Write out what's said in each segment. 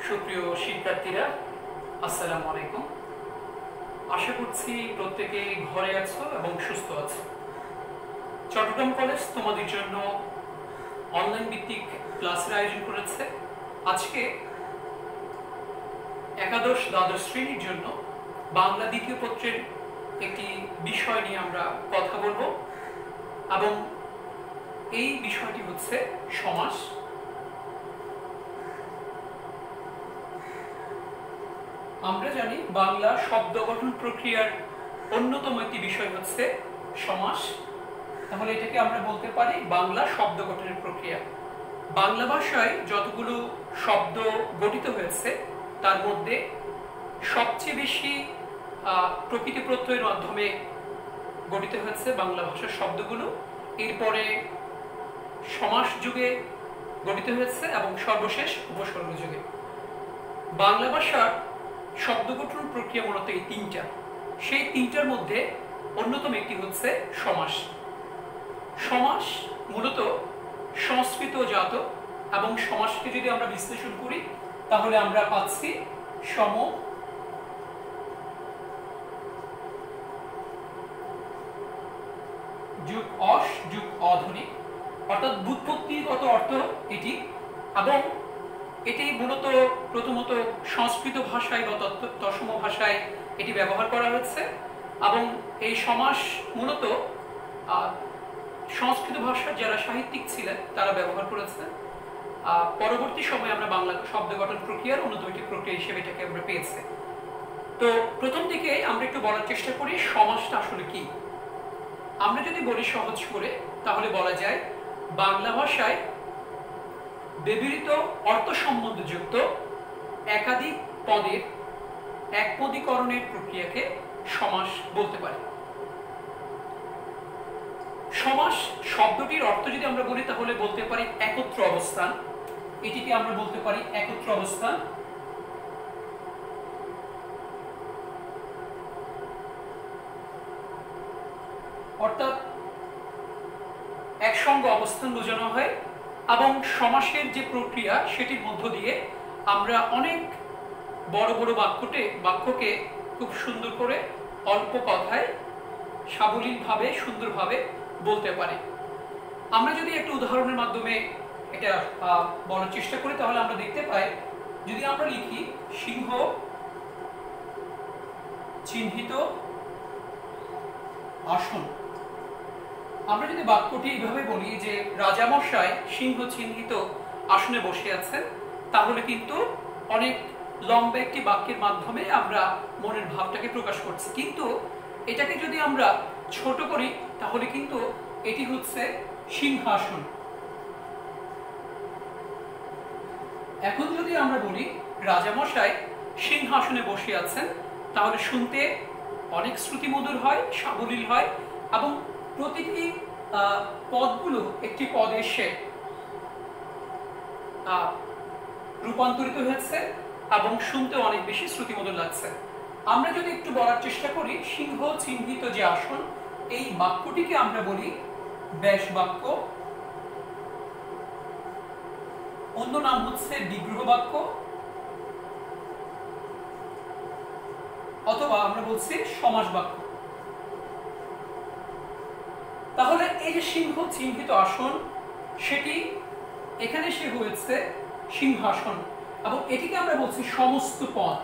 সুপ্রিয় শিক্ষার্থীরা, আসসালামু আলাইকুম। আশা করছি প্রত্যেকে ঘরে আছো এবং সুস্থ আছো। চট্টগ্রাম কলেজ তোমাদের জন্য অনলাইন ভিত্তিক ক্লাসের আয়োজন করেছে। আজকে একাদশ দ্বাদশ শ্রেণীর জন্য বাংলা দ্বিতীয় পত্রের একটি বিষয় নিয়ে আমরা কথা বলবো এবং এই বিষয়টি হচ্ছে সমাস। আমরা জানি বাংলা শব্দ গঠন প্রক্রিয়ার অন্যতম একটি বিষয় হচ্ছে সমাস। তাহলে এটাকে আমরা বলতে পারি বাংলা শব্দ গঠনের প্রক্রিয়া। বাংলা ভাষায় যতগুলো শব্দ গঠিত হয়েছে তার মধ্যে সবচেয়ে বেশি প্রকৃতি প্রত্যয়ের মাধ্যমে গঠিত হয়েছে বাংলা ভাষার শব্দগুলো। এরপরে সমাস যুগে গঠিত হয়েছে এবং সর্বশেষ উপসর্গ যুগে। বাংলা ভাষার শব্দ গঠন প্রক্রিয়া মূলত এই তিনটা। সেই তিনটার মধ্যে অন্যতম একটি হচ্ছে সমাস। সমাস মূলত সংস্কৃত জাত এবং সমাসকে যদি আমরা বিশ্লেষণ করি তাহলে আমরা পাচ্ছি সম যুগ অস যুগ অধনিক, অর্থাৎ ব্যুৎপত্তিগত অর্থ এটি। এবং এটি মূলত প্রথমত সংস্কৃত ভাষায় বা তৎসম ভাষায় এটি ব্যবহার করা হচ্ছে এবং এই সমাস মূলত সংস্কৃত ভাষার যারা সাহিত্যিক ছিলেন তারা ব্যবহার করেছেন। পরবর্তী সময়ে আমরা বাংলা শব্দ গঠন প্রক্রিয়ার অন্যতম একটি প্রক্রিয়া হিসেবে এটাকে আমরা পেয়েছি। তো প্রথম দিকে আমরা একটু বলার চেষ্টা করি সমাসটা আসলে কি। আমরা যদি বলি সহজ করে তাহলে বলা যায় বাংলা ভাষায় ব্যবহৃত অর্থ সম্বন্ধযুক্ত একাধিক পদের একপদীকরণের প্রক্রিয়াকে সমাস বলতে পারি। সমাস শব্দটির অর্থ যদি আমরা বলি তাহলে বলতে পারি একত্র অবস্থান। এটিকে আমরা বলতে পারি একত্র অবস্থান। অর্থাৎ একসঙ্গে অবস্থান বোঝানো হয় এবং সমাসের যে প্রক্রিয়া সেটির মধ্য দিয়ে আমরা অনেক বড় বড় বাক্যকে খুব সুন্দর করে অল্প কথায় সাবলীলভাবে সুন্দরভাবে বলতে পারি। আমরা যদি একটু উদাহরণের মাধ্যমে এটা বলার চেষ্টা করি তাহলে আমরা দেখতে পাই, যদি আমরা লিখি সিংহ চিহ্নিত আসন, আমরা যদি বাক্যটি এইভাবে বলি যে রাজামশাই সিংহ চিহ্নিত আসনে বসে আছেন, তাহলে কিন্তু অনেক লম্বা একটি বাক্যের মাধ্যমে আমরা মনের ভাবটাকে প্রকাশ করছি। কিন্তু এটাকে যদি আমরা ছোট করি তাহলে কিন্তু এটি হচ্ছে সিংহাসন। এখন যদি আমরা বলি রাজামশাই সিংহাসনে বসে আছেন, তাহলে শুনতে অনেক শ্রুতিমধুর হয়, সাবলীল হয় এবং প্রতিটি পদগুলো একটি পদ এসে রূপান্তরিত হয়েছে এবং শুনতে অনেক বেশি শ্রুতিমধুর লাগছে। আমরা যদি একটু বলার চেষ্টা করি সিংহ চিহ্নিত যে আসন, এই বাক্যটিকে আমরা বলি ব্যাস বাক্য, অন্য নাম হচ্ছে বিগ্রহ বাক্য, অথবা আমরা বলছি সমাস বাক্য। তাহলে এই যে সিংহ চিহ্নিত আসন সেটি এখানে সে হয়েছে সিংহাসন এবং এটিকে আমরা বলছি সমস্ত পদ।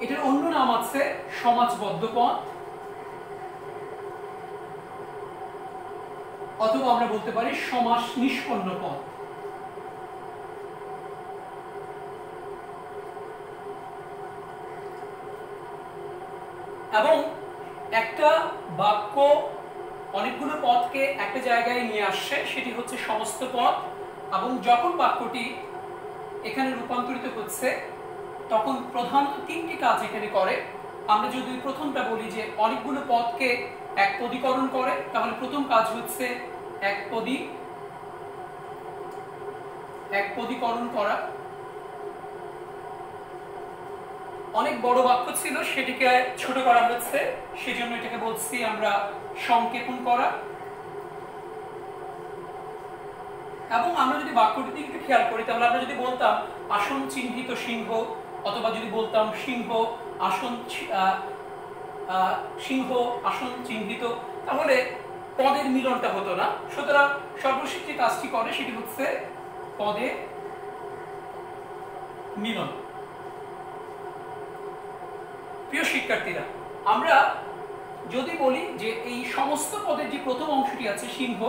এটার অন্য নাম আছে সমাজবদ্ধ পদ, অথবা আমরা বলতে পারি সমাস নিষ্পন্ন পদ। এবং একটা বাক্য অনেকগুলো পদকে একটা জায়গায় নিয়ে আসছে, সেটি হচ্ছে সমস্ত পদ। এবং যখন বাক্যটি এখানে রূপান্তরিত হচ্ছে তখন প্রধানত তিনটি কাজ এখানে করে। আমরা যদি প্রথমটা বলি যে অনেকগুলো পদকে একপদীকরণ করে, তাহলে প্রথম কাজ হচ্ছে একপদীকরণ করা। অনেক বড় বাক্য ছিল সেটিকে ছোট করা হচ্ছে, সেজন্য এটাকে বলছি আমরা সংক্ষেপণ করা। এবং আমরা যদি বাক্যটির দিকে একটু খেয়াল করি তাহলে আমরা যদি বলতাম আসন চিহ্নিত সিংহ, অথবা যদি বলতাম সিংহ আসন সিংহ আসন চিহ্নিত, তাহলে পদের মিলনটা হতো না। সুতরাং সর্বশেষ যে কাজটি করে সেটি হচ্ছে পদের মিলন। প্রিয় শিক্ষার্থীরা, আমরা যদি বলি যে এই সমস্ত পদের যে প্রথম অংশটি আছে সিংহ,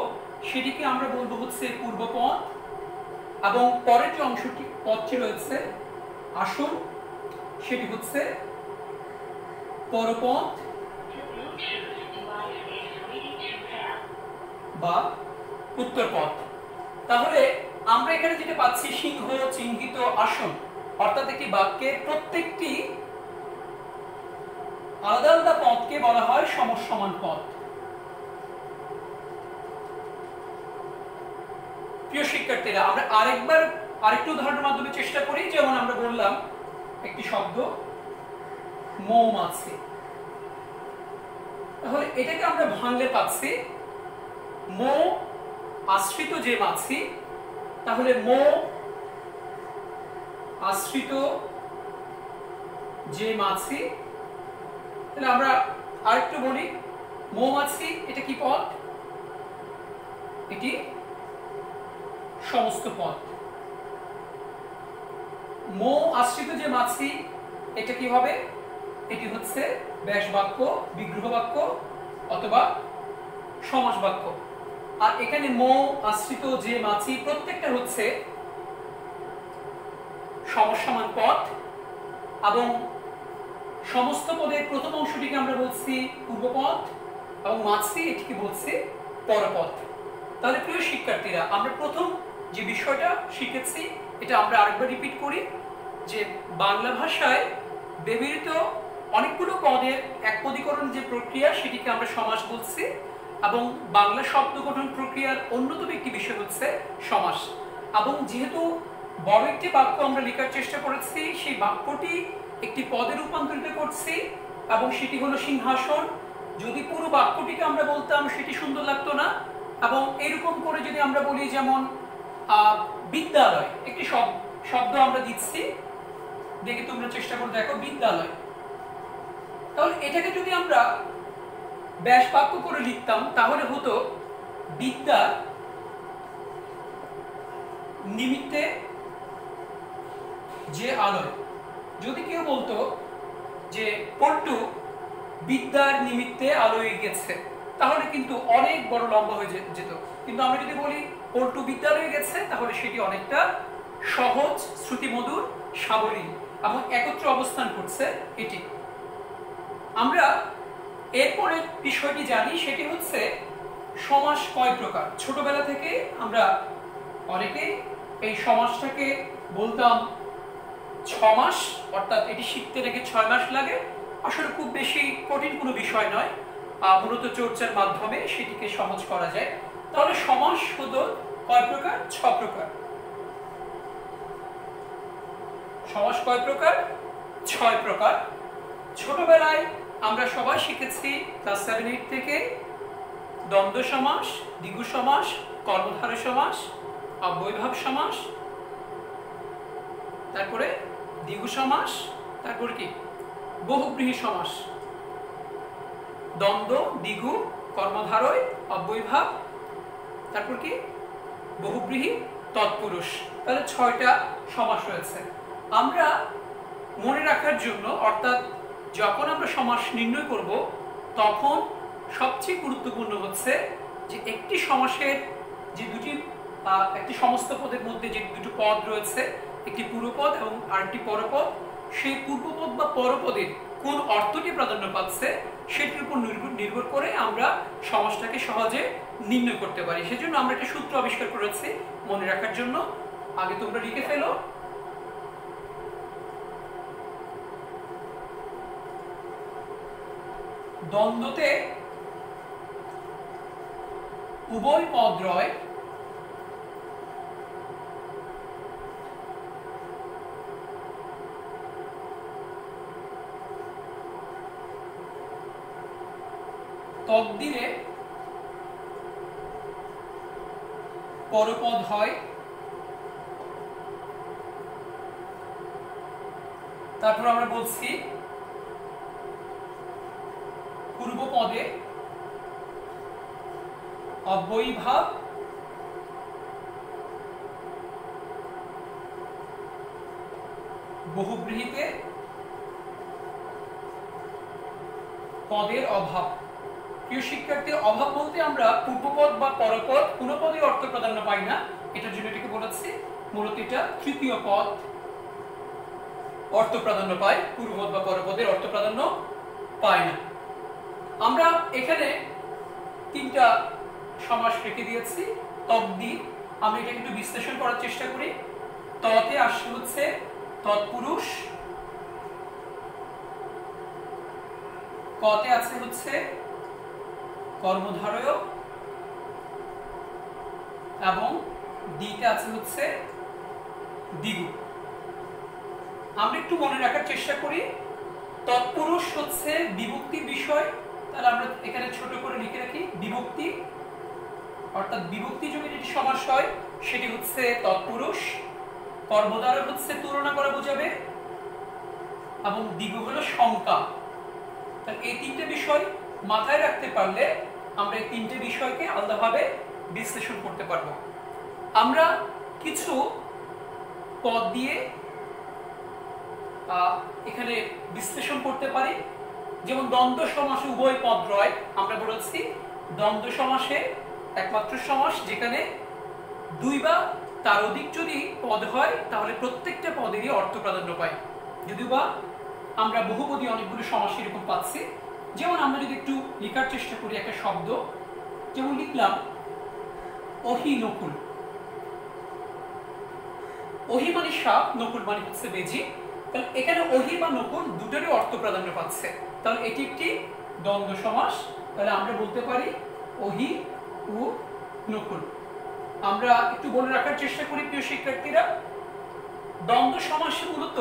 সেটিকে আমরা বলবো হচ্ছে পূর্বপদ, এবং পরের যে অংশটি পদটি রয়েছে আসন সেটি হচ্ছে পরপদ বা উত্তরপদ। তাহলে আমরা এখানে যেটা পাচ্ছি সিংহ চিহ্নিত আসন, অর্থাৎ একটি বাক্যের প্রত্যেকটি আলাদা আলাদা পদকে বলা হয় সমসমান পদ। প্রিয় শিক্ষার্থীরা, আমরা আরেকটু উদাহরণের মাধ্যমে চেষ্টা করি। যেমন আমরা বললাম একটি শব্দ মৌমাছি, তাহলে এটাকে আমরা ভাঙলে পাচ্ছি মৌ আশ্রিত যে মাছি, তাহলে মৌ আশ্রিত যে মাছি। তাহলে আমরা আরেকটু বলি মৌমাছি, এটা কি পদ? এটি সমস্ত পদ। মৌ আশ্রিত যে মাছি, এটা কি হবে? এটি হচ্ছে ব্যাস বাক্য, বিগ্রহ বাক্য অথবা সমাস বাক্য। আর এখানে মৌ আশ্রিত যে মাছি প্রত্যেকটা হচ্ছে সমসমান পদ, এবং সমস্ত পদের প্রথম অংশটিকে আমরা বলছি পূর্বপদ, এবং মাছি এটিকে বলছি পরপদ। তাহলে প্রিয় শিক্ষার্থীরা, আমরা প্রথম যে বিষয়টা শিখেছি এটা আমরা আরেকবার রিপিট করি, যে বাংলা ভাষায় ব্যবহৃত অনেকগুলো পদের একপদীকরণ যে প্রক্রিয়া সেটিকে আমরা সমাস বলছি, এবং বাংলা শব্দ গঠন প্রক্রিয়ার অন্যতম একটি বিষয় হচ্ছে সমাস। এবং যেহেতু বড় একটি বাক্য আমরা লেখার চেষ্টা করেছি, সেই বাক্যটি একটি পদে রূপান্তরিত করছি, এবং সেটি হলো সিংহাসন। যদি পুরো বাক্যটিকে আমরা বলতাম সেটি সুন্দর লাগতো না। এবং এরকম করে যদি আমরা বলি, যেমন বিদ্যালয়, একটি শব্দ আমরা দিচ্ছি, দেখে তোমরা চেষ্টা করে দেখো বিদ্যালয়, তাহলে এটাকে যদি আমরা ব্যাস বাক্য করে লিখতাম তাহলে হতো বিদ্যা নিমিত্তে যে আলোয়। যদি কেউ বলতো যে পল্টু বিদ্যার নিমিত্তে আলোয় গেছে, তাহলে কিন্তু অনেক বড় লম্বা হয়ে যেত। কিন্তু আমরা যদি বলি পল্টু বিদ্যালয়ে গেছে, তাহলে সেটি অনেকটা সহজ, শ্রুতিমধুর, সাবলীল এবং একত্র অবস্থান করছে এটি। আমরা এরপরে বিষয়টি জানি, সেটি হচ্ছে সমাস কয় প্রকার। ছোটবেলা থেকে আমরা অনেকে এই সমাসটাকে বলতাম 6 মাস, অর্থাৎ এটি শিখতে নাকি 6 মাস লাগে। আসলে খুব বেশি কঠিন কোনো বিষয় নয়, মূলত চর্চার মাধ্যমে সেটিকে সহজ করা যায়। তাহলে সমাস হলো কয় প্রকার? 6 প্রকার। সমাস কয় প্রকার? 6 প্রকার। ছোটবেলায় আমরা সবাই শিখেছি ক্লাস 7-8 থেকে দ্বন্দ্ব সমাস, দ্বিগু সমাস, কর্মধারয় সমাস, অব্যয়ভাব সমাস, তারপরে দ্বিগু সমাস, তারপর কি বহুব্রীহি সমাস। দ্বন্দ্ব, দ্বিগু, কর্মধারয়, অব্যয়ভাব, তারপর কি বহুব্রীহি, তৎপুরুষ। তাহলে 6টা সমাস রয়েছে। আমরা মনে রাখার জন্য, অর্থাৎ যখন আমরা সমাস নির্ণয় করব, তখন সবচেয়ে গুরুত্বপূর্ণ হচ্ছে যে একটি সমাসের যে একটি সমস্ত পদের মধ্যে যে দুটো পদ রয়েছে, একটি পূর্বপদ এবং আরেকটি পরপদ, সেই পূর্বপদ বা পরপদের কোন অর্থটি প্রাধান্য পাচ্ছে সেটির উপর নির্ভর করে আমরা সমাসটাকে সহজে নির্ণয় করতে পারি। সেজন্য আমরা একটা সূত্র আবিষ্কার করেছি মনে রাখার জন্য। আগে তোমরা লিখে ফেলো। দ্বন্দ্বতে উভয় পদ রয় তদ্দিরে পরপদ হয়, তারপর আমরা বলছি পূর্বপদে অব্যয়ীভাব, বহুব্রীহিতে পদের অভাব। প্রিয় শিক্ষার্থী, অভাব বলতে আমরা পূর্বপদ বা পরপদ কোনো পদে অর্থ প্রাধান্য পাই না, এটার জন্য এটাকে বলেছি মূলত এটা তৃতীয় পদ অর্থ প্রাধান্য পায়, পূর্বপদ বা পরপদের অর্থ প্রাধান্য পায় না। আমরা এখানে তিনটা সমাস রেখে দিয়েছি। তদ্দি, আমরা এটা একটু বিশ্লেষণ করার চেষ্টা করি। ততে আসছে হচ্ছে তৎপুরুষ, কতে আছে হচ্ছে কর্মধারয় এবং দিতে আছে হচ্ছে দ্বিগু। আমরা একটু মনে রাখার চেষ্টা করি, তৎপুরুষ হচ্ছে বিভক্তি বিষয়, তাহলে আমরা এখানে ছোট করে লিখে রাখি বিভক্তি, অর্থাৎ বিভক্তি যোগে যেটি সমাস হয় সেটি হচ্ছে তৎপুরুষ। কর্মধারয় হচ্ছে তুলনা করা বোঝাবে এবং দ্বিগু হলো সংখ্যা। তাহলে এই তিনটে বিষয় মাথায় রাখতে পারলে আমরা এই তিনটে বিষয়কে আলাদাভাবে বিশ্লেষণ করতে পারব। আমরা কিছু পদ দিয়ে এখানে বিশ্লেষণ করতে পারি, যেমন দ্বন্দ্ব সমাসে উভয় পদ রয়। আমরা বলেছি দ্বন্দ্ব সমাসে একমাত্র সমাস যেখানে দুই বা তার অধিক যদি পদ হয় তাহলে প্রত্যেকটা পদেরই অর্থ প্রাধান্য পায়। যদিও বা আমরা বহুপদী অনেকগুলো সমাস এরকম পাচ্ছি। যেমন আমরা যদি একটু লেখার চেষ্টা করি একটা শব্দ, যেমন লিখলাম অহি নকুল। অহি মানে সাপ, নকুল মানে হচ্ছে বেজি। তাহলে এখানে অহি বা নকুল দুটোরই অর্থ প্রাধান্য পাচ্ছে, তাহলে এটি একটি দ্বন্দ্ব সমাস। তাহলে আমরা বলতে পারি অহি ও নকুল। আমরা একটু বলে রাখার চেষ্টা করি প্রিয় শিক্ষার্থীরা, দ্বন্দ্ব সমাসে মূলত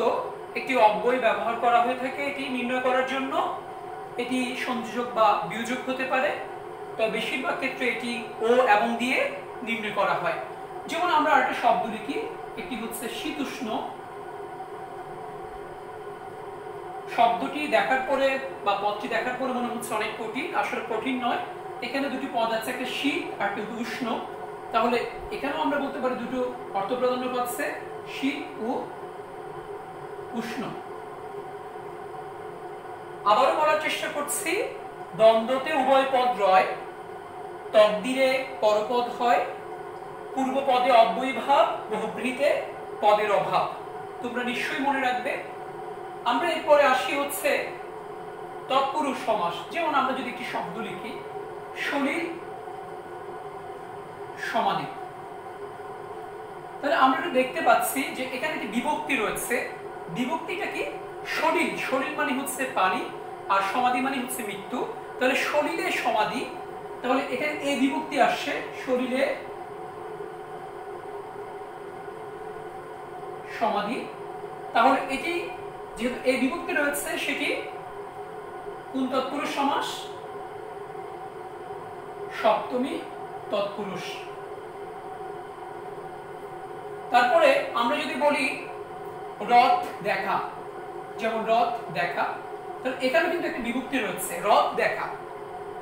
একটি অব্যয় ব্যবহার করা হয়ে থাকে এটি নির্ণয় করার জন্য। এটি সংযোজক বা বিয়োজক হতে পারে, তবে বেশিরভাগ ক্ষেত্রে এটি ও এবং দিয়ে নির্ণয় করা হয়। যেমন আমরা আরেকটা শব্দ লিখি, একটি হচ্ছে শীতউষ্ণ। শব্দটি দেখার পরে বা পদটি দেখার পরে মনে হচ্ছে অনেক কঠিন, আসলে কঠিন নয়। এখানে দুটি পদ আছে, একটা শীত আর একটা উষ্ণ। তাহলে এখানেও আমরা বলতে পারি দুটো অর্থ প্রাধান্য পাচ্ছে, শীত ও উষ্ণ। আবারও বলার চেষ্টা করছি, দ্বন্দ্বতে উভয় পদ রয়, তদ্দিরে পরপদ হয়, পূর্ব পদে অব্যয়ীভাব, বহুব্রীহিতে পদের অভাব। তোমরা নিশ্চয়ই মনে রাখবে। আমরা এরপরে আসি হচ্ছে তৎপুরুষ সমাস। যেমন আমরা যদি একটি শব্দ লিখি সলিল সমাধি, তাহলে আমরা দেখতে পাচ্ছি যে এখানে একটি বিভক্তি রয়েছে। বিভক্তিটা কি? সলিল। সলিল মানে হচ্ছে পানি আর সমাধি মানে হচ্ছে মৃত্যু। তাহলে সলিলে সমাধি, তাহলে এখানে এই বিভক্তি আসছে সলিলে সমাধি। তাহলে এটি যেহেতু এই বিভক্তি রয়েছে সেটি কোন তৎপুরুষ সমাস? সপ্তমী তৎপুরুষ। তারপরে আমরা যদি বলি রথ দেখা, যেমন রথ দেখা, তাহলে এখানে কিন্তু একটা বিভক্তি রয়েছে, রথ দেখা।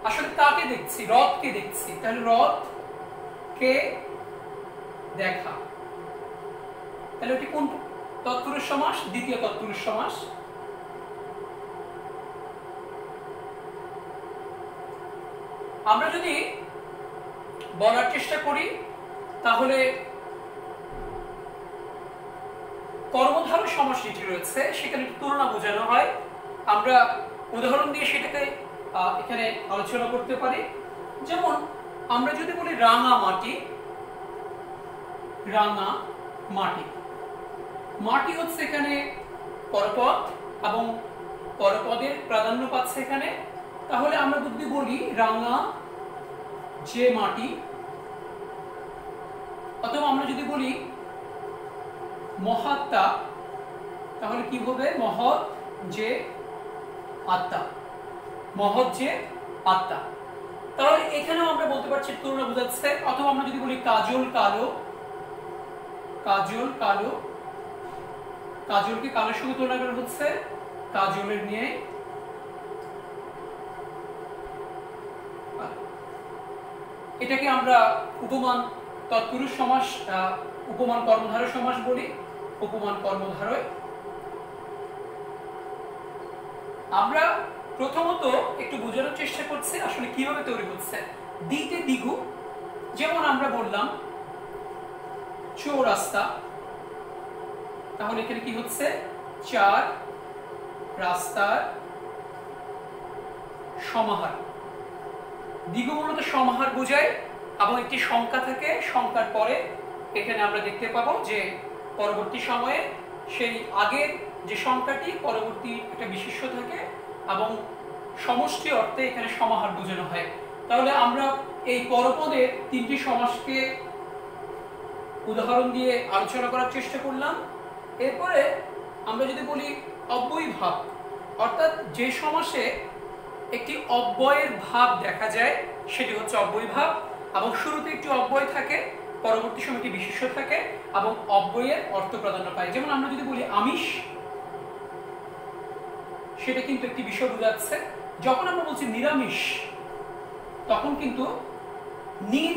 আসলে কাকে দেখছি? রথকে দেখছি। তাহলে রথ কে দেখা, তাহলে এটি কোন তৎপুরুষ সমাস? দ্বিতীয় তৎপুরুষ সমাস। আমরা যদি বলার চেষ্টা করি তাহলে কর্মধারয় সমাস যেটি রয়েছে সেখানে তুলনা বোঝানো হয়। আমরা উদাহরণ দিয়ে সেটাকে এখানে আলোচনা করতে পারি। যেমন আমরা যদি বলি রাঙা মাটি, রাঙা মাটি, মাটি হচ্ছে এখানে পরপদ এবং পরপদের প্রাধান্য পাচ্ছে এখানে। তাহলে আমরা যদি বলি রাঙা যে মাটি, অথবা আমরা যদি বলি মহাত্মা, তাহলে কি হবে? মহৎ যে আত্মা, মহৎ যে আত্মা। তাহলে এখানেও আমরা বলতে পারছি তুলনা বোঝাচ্ছে, অথবা আমরা যদি বলি কাজল কালো, কাজল কালো, কাজলকে কালোর সঙ্গে তুলনা করা হচ্ছে কাজলের নিয়ে। এটাকে আমরা উপমান তৎপুরুষ সমাস, উপমান কর্মধারয় সমাস বলি, উপমান কর্মধারয়। আমরা প্রথমত একটু বোঝানোর চেষ্টা করছি আসলে কিভাবে তৈরি হচ্ছে। দ্বিতে দ্বিগু, যেমন আমরা বললাম চৌরাস্তা, তাহলে এখানে কি হচ্ছে চার রাস্তার সমাহার। দ্বিগু মূলত সমাহার বোঝায় এবং একটি সংখ্যা থাকে, সংখ্যার পরে এখানে আমরা দেখতে পাবো যে পরবর্তী সময়ে সেই আগের যে সংখ্যাটি পরবর্তী একটা বিশেষ্য থাকে এবং সমষ্টি অর্থে এখানে সমাহার বোঝানো হয়। তাহলে আমরা এই পরপদের তিনটি সমাসকে উদাহরণ দিয়ে আলোচনা করার চেষ্টা করলাম। এরপরে আমরা যদি বলি অব্যয়ীভাব, অর্থাৎ যে সমাসে একটি অব্যয়ের ভাব দেখা যায় সেটি হচ্ছে অব্যয়ীভাব, এবং শুরুতে একটি অব্যয় থাকে, পরবর্তী সময় একটি বিশেষ্য থাকে এবং অব্যয়ের অর্থ প্রাধান্য পায়। যেমন আমরা যদি বলি আমিষ, সেটা কিন্তু একটি বিষয় বোঝাচ্ছে। যখন আমরা বলছি নিরামিষ, তখন কিন্তু নির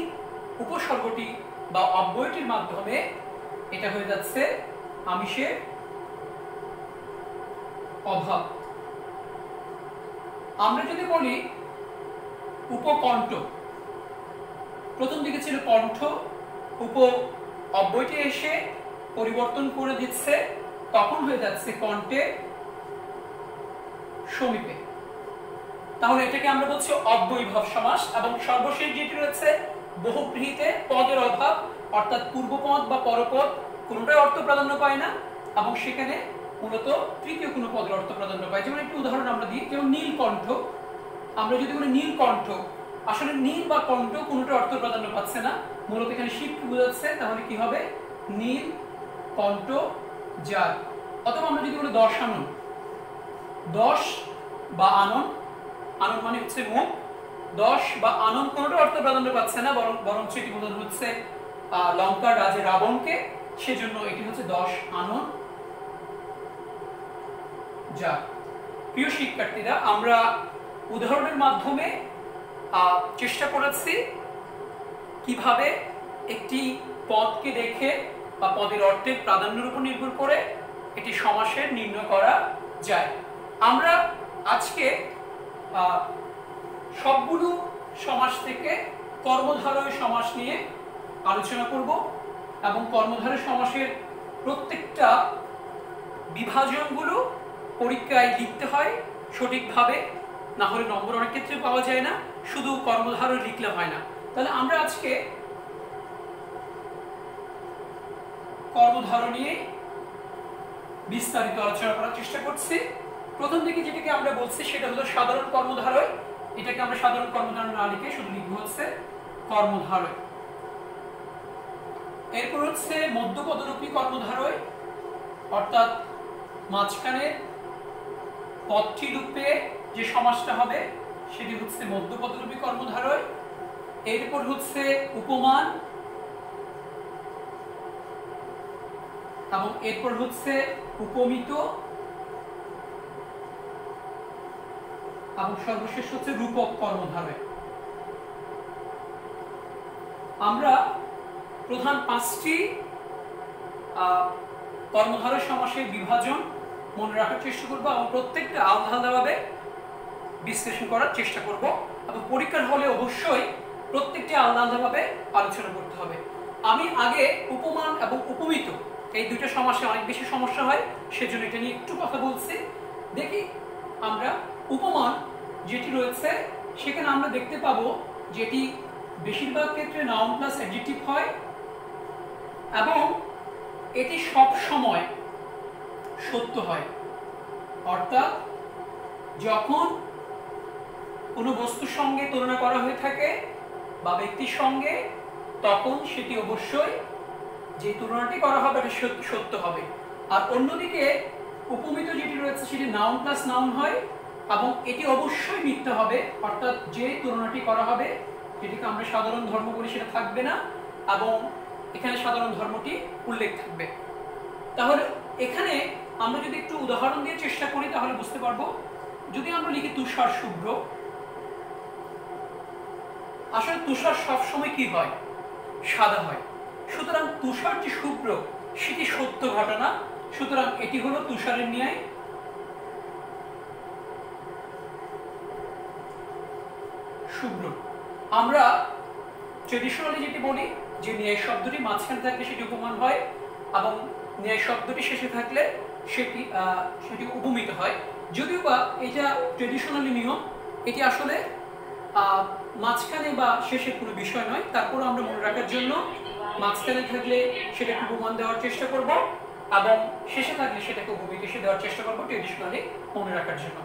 উপসর্গটি বা অব্যয়টির মাধ্যমে এটা হয়ে যাচ্ছে আমিষের অভাব। আমরা যদি বলি উপকণ্ঠ, প্রথম দিকে ছিল কণ্ঠ, উপ অব্যয়টি এসে পরিবর্তন করে দিচ্ছে, তখন হয়ে যাচ্ছে কণ্ঠে সমীপে। তাহলে এটাকে আমরা বলছি অব্যয়ীভাব সমাস। এবং সর্বশেষ যেটি রয়েছে বহুব্রীহিতে পদের অভাব, অর্থাৎ পূর্বপদ বা পরপদ কোনোটাই অর্থ প্রাধান্য পায় না এবং সেখানে মূলত তৃতীয় কোনো পদের অর্থ প্রাধান্য পায়। যেমন একটি উদাহরণ আমরা দিই, যেমন নীলকণ্ঠ, আমরা যদি বলি নীলকণ্ঠ, আসলে নীল বা কণ্ঠ কোনোটা অর্থ প্রাধান্য পাচ্ছে না, মূলত এখানে শিবকে বোঝাচ্ছে, তাহলে কি হবে নীল কণ্ঠ জাত। অথবা আমরা যদি বলি দশানন, দশ বা আনন, আনন মানে হচ্ছে মুখ, দশ বা আনন কোনোটা অর্থ প্রাধান্য পাচ্ছে না, বরং এটি বোঝানো হচ্ছে লঙ্কার রাজা রাবণকে, সেজন্য এটি হচ্ছে দশ আনন জাত। প্রিয় শিক্ষার্থীরা, আমরা উদাহরণের মাধ্যমে চেষ্টা করেছি কিভাবে একটি পদকে দেখে বা পদের অর্থের প্রাধান্যের উপর নির্ভর করে এটি সমাসের নির্ণয় করা যায়। আমরা আজকে সবগুলো সমাস থেকে কর্মধারয় সমাস নিয়ে আলোচনা করব এবং কর্মধারয় সমাসের প্রত্যেকটা বিভাজনগুলো পরীক্ষায় লিখতে হয় সঠিকভাবে, না হলে নম্বর অনেক ক্ষেত্রে পাওয়া যায় না, শুধু কর্মধারয় লিখলে হয় না। তাহলে আমরা আজকে কর্মধারয় নিয়ে বিস্তারিত আলোচনা করার চেষ্টা করছি। প্রথম দিকে যেটাকে আমরা বলছি সেটা হলো সাধারণ কর্মধারয়। এটাকে আমরা সাধারণ কর্মধারয় না লিখে শুধু লিখবো হচ্ছে কর্মধারয়। এরপর হচ্ছে মধ্যপদরূপী কর্মধারয়, অর্থাৎ মাঝখানে পদটি রূপে যে সমাসটা হবে সেটি হচ্ছে মধ্যপদরূপী কর্মধারয়। এরপর হচ্ছে উপমান, এবং এরপর হচ্ছে উপমিত, এবং সর্বশেষ হচ্ছে রূপক কর্মধারয়। আমরা প্রধান পাঁচটি কর্মধারয় সমাসের বিভাজন মনে রাখার চেষ্টা করব এবং প্রত্যেকটা আলাদা আলাদাভাবে বিশ্লেষণ করার চেষ্টা করব, এবং পরীক্ষার হলে অবশ্যই প্রত্যেকটি আলাদা আলাদাভাবে আলোচনা করতে হবে। আমি আগে উপমান এবং উপমিত এই দুটো সমাসে অনেক বেশি সমস্যা হয়, সেজন্য এটা নিয়ে একটু কথা বলছি। দেখি আমরা উপমান যেটি রয়েছে সেখানে আমরা দেখতে পাবো যেটি বেশিরভাগ ক্ষেত্রে নাউন প্লাস অ্যাডজেক্টিভ হয় এবং এটি সব সময় সত্য হয়। অর্থাৎ যখন কোনো বস্তুর সঙ্গে তুলনা করা হয়ে থাকে বা ব্যক্তির সঙ্গে, তখন সেটি অবশ্যই যে তুলনাটি করা হবে এটা সত্য হবে। আর অন্যদিকে উপমিত যেটি রয়েছে সেটি নাউন প্লাস নাউন হয় এবং এটি অবশ্যই মিথ্যা হবে, অর্থাৎ যে তুলনাটি করা হবে যেটিকে আমরা সাধারণ ধর্ম বলি সেটা থাকবে না এবং এখানে সাধারণ ধর্মটি উল্লেখ থাকবে। তাহলে এখানে আমরা যদি একটু উদাহরণ দিয়ে চেষ্টা করি তাহলে বুঝতে পারবো। যদি আমরা লিখি তুষার শুভ্র, আসলে তুষার সবসময় কি হয়? সাদা হয়। সুতরাং তুষার যে শুভ্র সেটি সত্য ঘটনা, সুতরাং এটি হলো তুষারের ন্যায় শুভ্র। আমরা ট্রেডিশনালি যেটি বলি যে ন্যায় শব্দটি মাঝখানে থাকলে সেটি উপমান হয় এবং ন্যায় শব্দটি শেষে থাকলে সেটি উপমিত হয়। যদিও বা এটা ট্রেডিশনালি নিয়ম, এটি আসলে মাঝখানে বা শেষে কোনো বিষয় নয়, তারপরও আমরা মনে রাখার জন্য মাঝখানে থাকলে সেটাকে উপমান দেওয়ার চেষ্টা করব এবং শেষে থাকলে সেটাকে উপমিত দেওয়ার চেষ্টা করব ট্রেডিশনালি মনে রাখার জন্য।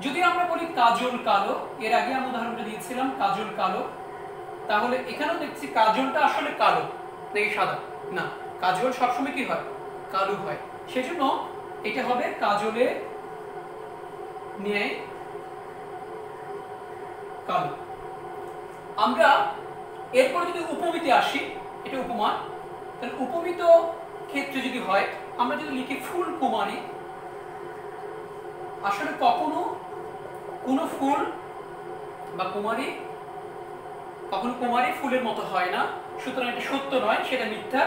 যদি আমরা বলি কাজল কালো, এর আগে আমি উদাহরণটা দিয়েছিলাম কাজল কালো, তাহলে এখানেও দেখছি কাজলটা আসলে কালো নাকি সাদা? না, কাজল সবসময় কি হয়? কালো হয়। সেজন্য এটা হবে কাজলের ন্যায় কালো। আমরা এরপর যদি উপমিতে আসি, এটা উপমান, তাহলে উপমিত ক্ষেত্রে যদি হয় আমরা যদি লিখি ফুল কুমারী, আসলে কখনো কোনো ফুল বা কুমারী কখনো কুমারী ফুলের মতো হয় না, সুতরাং এটা সত্য নয়, সেটা মিথ্যা।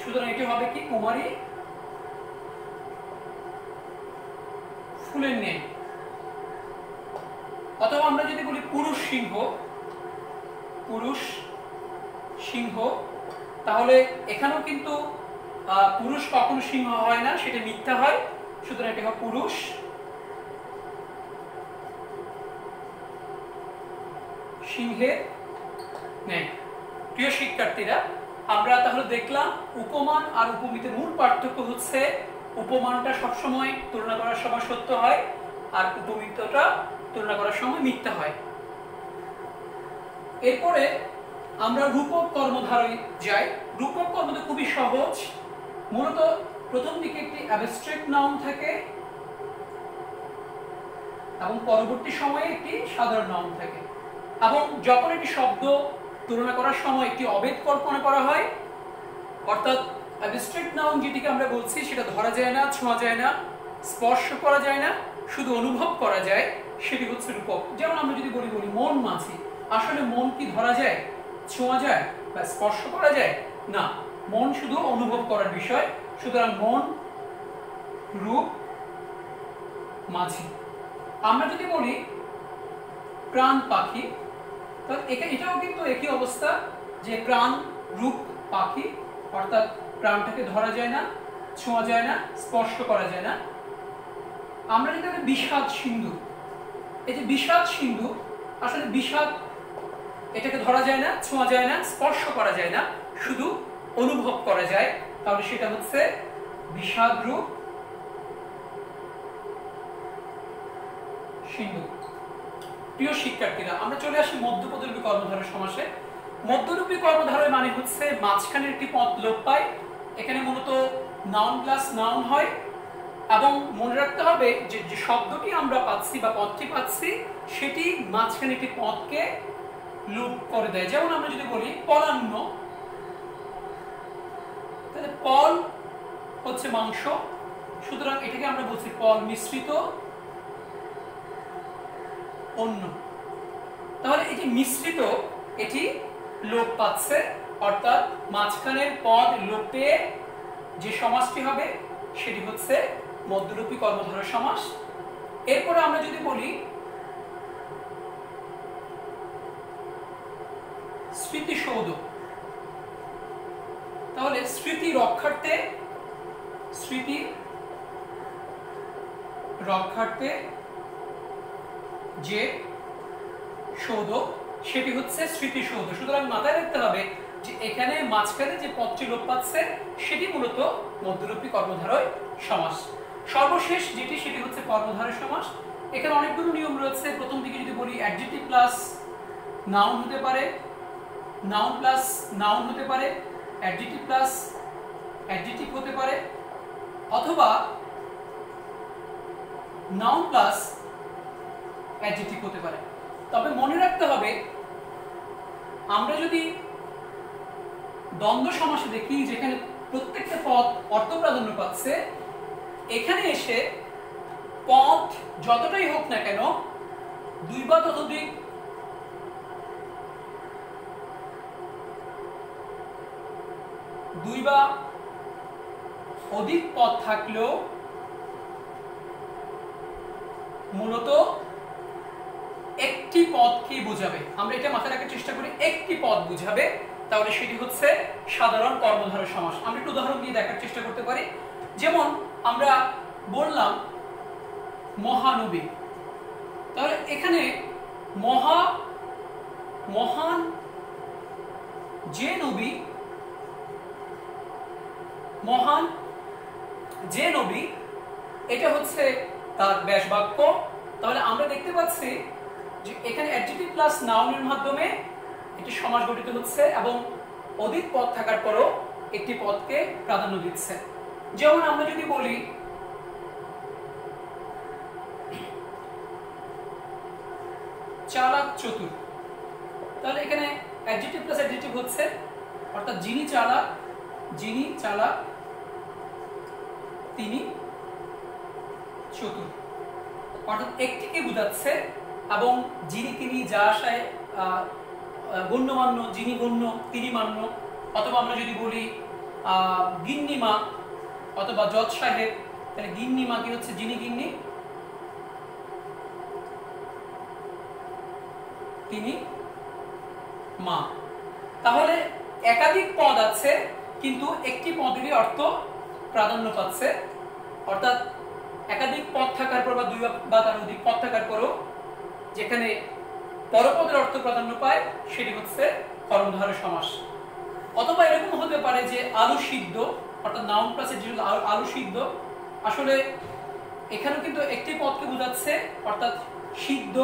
সুতরাং এটি হবে কি? কুমারী ফুলের ন্যায়। অথবা আমরা যদি বলি পুরুষ সিংহ, পুরুষ সিংহ, তাহলে এখানেও কিন্তু পুরুষ কখনো সিংহ হয় না, সেটা মিথ্যা হয়, সুতরাং এটি হবে পুরুষ সিংহের ন্যায়। প্রিয় শিক্ষার্থীরা, আমরা তাহলে দেখলাম উপমান আর উপমিতের মূল পার্থক্য হচ্ছে উপমানটা সবসময় তুলনা করার সময় সত্য হয় আর উপমিতটা তুলনা করার সময় মিথ্যা হয়। এরপরে আমরা রূপক কর্মধারয় যাই। রূপক কর্মটা খুবই সহজ, মূলত প্রথম দিকে একটি অ্যাবস্ট্রাক্ট নাউন থাকে এবং পরবর্তী সময়ে একটি সাধারণ নাউন থাকে, এবং যখন একটি শব্দ তুলনা করার সময় একটি অভেদ কল্পনা করা হয়, অর্থাৎ অ্যাবস্ট্রাক্ট নাউন যেটিকে আমরা বলছি সেটা ধরা যায় না, ছোঁয়া যায় না, স্পর্শ করা যায় না, শুধু অনুভব করা যায়, সেটি হচ্ছে রূপক। যেমন আমরা যদি বলি মন মাছি, আসলে মন কি ধরা যায়, ছোঁয়া যায় বা স্পর্শ করা যায়? না, মন শুধু অনুভব করার বিষয়, সুতরাং মন রূপ মাছি। আমরা যদি বলি প্রাণ পাখি, তাহলে এটাও কিন্তু একই অবস্থা, যে প্রাণ রূপ পাখি, অর্থাৎ প্রাণটাকে ধরা যায় না, ছোঁয়া যায় না, স্পর্শ করা যায় না। আমরা যদি বিষাদ সিন্ধু, এই যে বিষাদ সিন্ধু, আসলে বিষাদ এটাকে ধরা যায় না, ছোঁয়া যায় না, স্পর্শ করা যায় না, শুধু অনুভব করা যায়, তাহলে সেটা হচ্ছে বিষাদ রূপ সিন্ধু। প্রিয় শিক্ষার্থীরা, আমরা চলে আসি মধ্যপদরূপী কর্মধারয় সমাসে। মধ্যরূপী কর্মধারয় মানে হচ্ছে মাঝখানের একটি পদ লোপ পায়, এখানে মূলত নাউন প্লাস নাউন হয়, এবং মনে রাখতে হবে যে যে শব্দটি আমরা পাচ্ছি বা পদটি পাচ্ছি সেটি মাঝখানে একটি পদকে লোপ করে দেয়। যেমন আমরা যদি বলি পলান্ন, তাহলে পল হচ্ছে মাংস, সুতরাং এটাকে আমরা বলছি পল মিশ্রিত অন্ন। তাহলে এই যে মিশ্রিত, এটি লোপ পাচ্ছে, অর্থাৎ মাঝখানের পদ লোপ পেয়ে যে সমাসটি হবে সেটি হচ্ছে মধ্যরূপী কর্মধারয় সমাস। এরপরে আমরা যদি বলি স্মৃতিসৌধ, তাহলে স্মৃতি রক্ষার্থে, স্মৃতি রক্ষার্থে যে সৌধ সেটি হচ্ছে স্মৃতিসৌধ। সুতরাং মাথায় রাখতে হবে যে এখানে মাঝখানে যে পদটি লোপ পাচ্ছে সেটি মূলত মধ্যরূপী কর্মধারয় সমাস। সর্বশেষ যেটি সেটি হচ্ছে কর্মধারয় সমাস। এখানে অনেকগুলো নিয়ম রয়েছে। প্রথম দিকে যদি বলি অ্যাডজেক্টিভ প্লাস নাউন হতে পারে, নাউন প্লাস নাউন হতে পারে, অ্যাডজেক্টিভ প্লাস অ্যাডজেক্টিভ হতে পারে, অথবা নাউন প্লাস অ্যাডজেক্টিভ হতে পারে। তবে মনে রাখতে হবে, আমরা যদি দ্বন্দ্ব সমাসে দেখি যেখানে প্রত্যেকটা পদ অর্থ প্রাধান্য পাচ্ছে, এখানে এসে পদ যতটাই হোক না কেন দুই বা ততোধিক অধিক পদ থাকলেও মূলত একটি পদকে বোঝাবে। আমরা এটা মাথায় রাখার চেষ্টা করি, একটি পদ বোঝাবে, তাহলে সেটি হচ্ছে সাধারণ কর্মধারয় সমাস। আমরা একটু উদাহরণ দিয়ে দেখার চেষ্টা করতে পারি। যেমন আমরা বললাম মহানবী, তাহলে এখানে মহান যে নবী, মহান যে নবী, এটা হচ্ছে তার ব্যাস বাক্য। তাহলে আমরা দেখতে পাচ্ছি যে এখানে অ্যাডজেক্টিভ প্লাস নাউনের মাধ্যমে একটি সমাস গঠিত হচ্ছে এবং অধিক পদ থাকার পরও একটি পদকে প্রাধান্য দিচ্ছে। যেমন আমরা যদি বলি চালাক চতুর, তাহলে এখানে অ্যাডজেক্টিভ প্লাস অ্যাডজেক্টিভ হচ্ছে, অর্থাৎ যিনি চালাক তিনি চতুর, অর্থাৎ একটিকে বোঝাচ্ছে এবং যিনি তিনি যা আশায় গণ্যমান্য, যিনি গণ্য তিনি মান্য। অথবা আমরা যদি বলি গিন্নিমা অথবা জজ সাহেব, তাহলে গিন্নিমা কি হচ্ছে যিনি গিন্নি তিনি মা। তাহলে একাধিক পদ আছে কিন্তু একটি পদেরই অর্থ প্রাধান্য পাচ্ছে, অর্থাৎ একাধিক পদ থাকার পর বা দুই বা তার অধিক পদ থাকার পরও যেখানে পরপদের অর্থ প্রাধান্য পায় সেটি হচ্ছে কর্মধারয় সমাস। অথবা এরকম হতে পারে যে আলু সিদ্ধ, অর্থাৎ নাউন প্লাস অ্যাডজেক্টিভ আলু সিদ্ধ, আসলে এখানেও কিন্তু একটি পদকে বোঝাচ্ছে, অর্থাৎ সিদ্ধ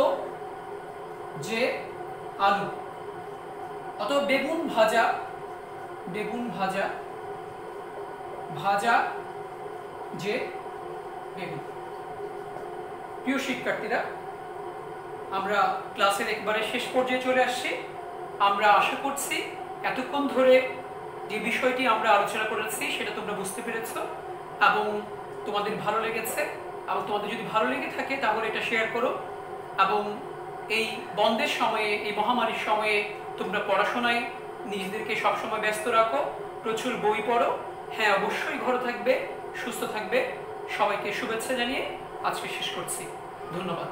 যে আলু। অথবা বেগুন ভাজা যে বেগুন। প্রিয় শিক্ষার্থীরা, আমরা ক্লাসের একবারে শেষ পর্যায়ে চলে আসছি। আমরা আশা করছি এতক্ষণ ধরে যে বিষয়টি আমরা আলোচনা করেছি সেটা তোমরা বুঝতে পেরেছ এবং তোমাদের ভালো লেগেছে। এবং তোমাদের যদি ভালো লেগে থাকে তাহলে এটা শেয়ার করো এবং এই বন্ধের সময়ে, এই মহামারীর সময়ে তোমরা পড়াশোনায় নিজেদেরকে সবসময় ব্যস্ত রাখো, প্রচুর বই পড়ো। হ্যাঁ, অবশ্যই ঘরে থাকবে, সুস্থ থাকবে। সবাইকে শুভেচ্ছা জানিয়ে আজকে শেষ করছি। ধন্যবাদ।